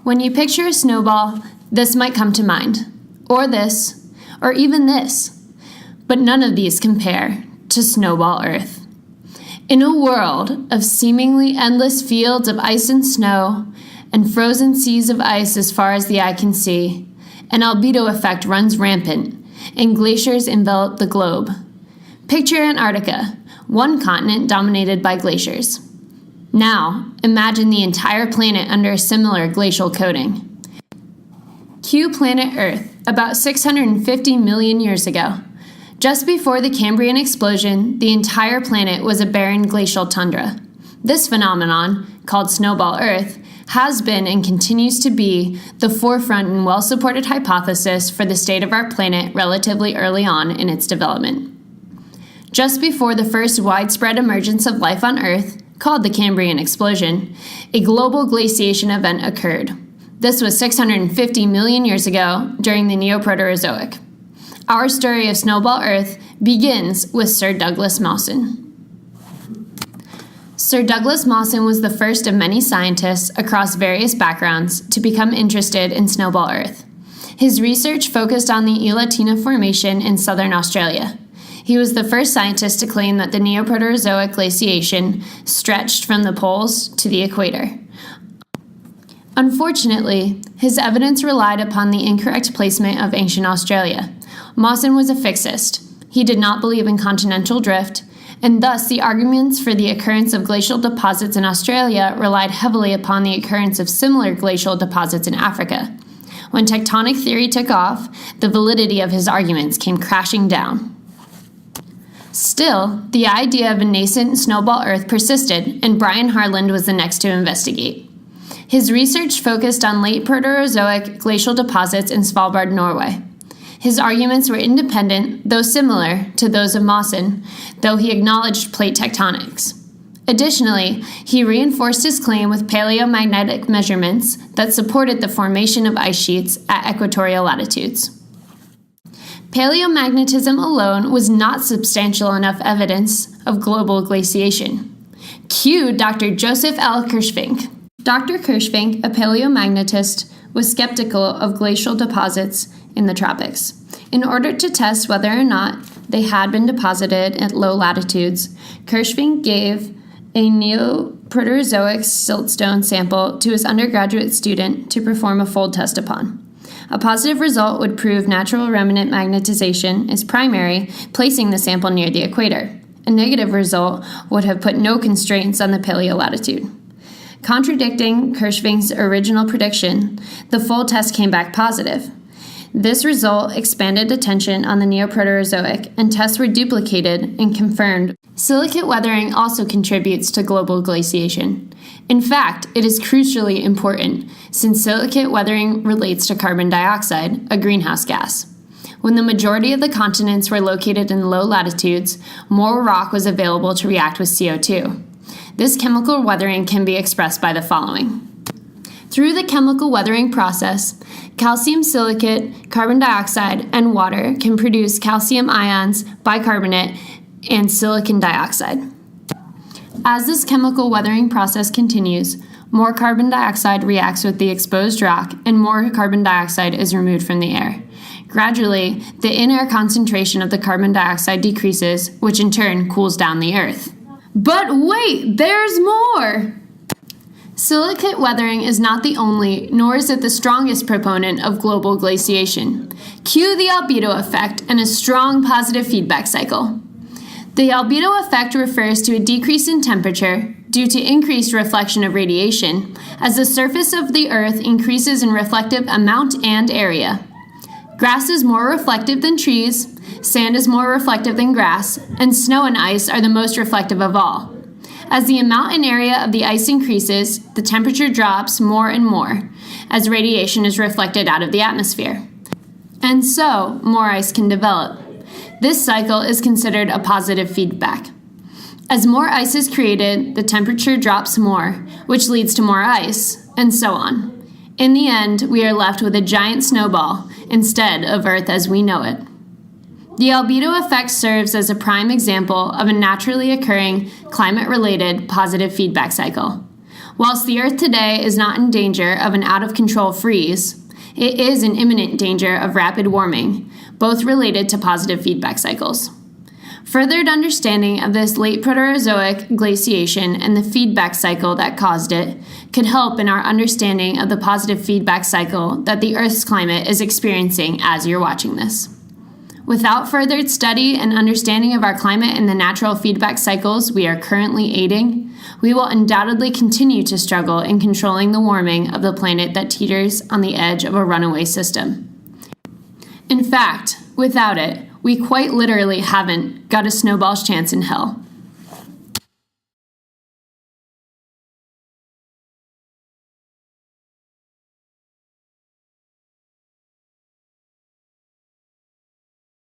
When you picture a snowball, this might come to mind, or this, or even this. But none of these compare to Snowball Earth. In a world of seemingly endless fields of ice and snow, and frozen seas of ice as far as the eye can see, an albedo effect runs rampant, and glaciers envelop the globe. Picture Antarctica, one continent dominated by glaciers. Now, imagine the entire planet under a similar glacial coating. Cue planet Earth, about 650 million years ago. Just before the Cambrian explosion, the entire planet was a barren glacial tundra. This phenomenon, called Snowball Earth, has been and continues to be the forefront and well-supported hypothesis for the state of our planet relatively early on in its development. Just before the first widespread emergence of life on Earth, called the Cambrian explosion, a global glaciation event occurred. This was 650 million years ago during the Neoproterozoic. Our story of Snowball Earth begins with Sir Douglas Mawson. Sir Douglas Mawson was the first of many scientists across various backgrounds to become interested in Snowball Earth. His research focused on the Elatina Formation in southern Australia. He was the first scientist to claim that the Neoproterozoic glaciation stretched from the poles to the equator. Unfortunately, his evidence relied upon the incorrect placement of ancient Australia. Mawson was a fixist. He did not believe in continental drift, and thus the arguments for the occurrence of glacial deposits in Australia relied heavily upon the occurrence of similar glacial deposits in Africa. When tectonic theory took off, the validity of his arguments came crashing down. Still, the idea of a nascent Snowball Earth persisted, and Brian Harland was the next to investigate. His research focused on late Proterozoic glacial deposits in Svalbard, Norway. His arguments were independent, though similar, to those of Mawson, though he acknowledged plate tectonics. Additionally, he reinforced his claim with paleomagnetic measurements that supported the formation of ice sheets at equatorial latitudes. Paleomagnetism alone was not substantial enough evidence of global glaciation. Cue Dr. Joseph L. Kirschvink. Dr. Kirschvink, a paleomagnetist, was skeptical of glacial deposits in the tropics. In order to test whether or not they had been deposited at low latitudes, Kirschvink gave a Neoproterozoic siltstone sample to his undergraduate student to perform a fold test upon. A positive result would prove natural remnant magnetization is primary, placing the sample near the equator. A negative result would have put no constraints on the paleolatitude. Contradicting Kirschvink's original prediction, the fold test came back positive. This result expanded attention on the Neoproterozoic, and tests were duplicated and confirmed. Silicate weathering also contributes to global glaciation. In fact, it is crucially important, since silicate weathering relates to carbon dioxide, a greenhouse gas. When the majority of the continents were located in low latitudes, more rock was available to react with CO2. This chemical weathering can be expressed by the following. Through the chemical weathering process, calcium silicate, carbon dioxide, and water can produce calcium ions, bicarbonate, and silicon dioxide. As this chemical weathering process continues, more carbon dioxide reacts with the exposed rock, and more carbon dioxide is removed from the air. Gradually, the in-air concentration of the carbon dioxide decreases, which in turn cools down the Earth. But wait, there's more! Silicate weathering is not the only, nor is it the strongest proponent of global glaciation. Cue the albedo effect and a strong positive feedback cycle. The albedo effect refers to a decrease in temperature due to increased reflection of radiation as the surface of the Earth increases in reflective amount and area. Grass is more reflective than trees, sand is more reflective than grass, and snow and ice are the most reflective of all. As the amount and area of the ice increases, the temperature drops more and more, as radiation is reflected out of the atmosphere. And so, more ice can develop. This cycle is considered a positive feedback. As more ice is created, the temperature drops more, which leads to more ice, and so on. In the end, we are left with a giant snowball instead of Earth as we know it. The albedo effect serves as a prime example of a naturally occurring, climate-related positive feedback cycle. Whilst the Earth today is not in danger of an out-of-control freeze, it is in imminent danger of rapid warming, both related to positive feedback cycles. Furthered understanding of this late Proterozoic glaciation and the feedback cycle that caused it could help in our understanding of the positive feedback cycle that the Earth's climate is experiencing as you're watching this. Without furthered study and understanding of our climate and the natural feedback cycles we are currently aiding, we will undoubtedly continue to struggle in controlling the warming of the planet that teeters on the edge of a runaway system. In fact, without it, we quite literally haven't got a snowball's chance in hell.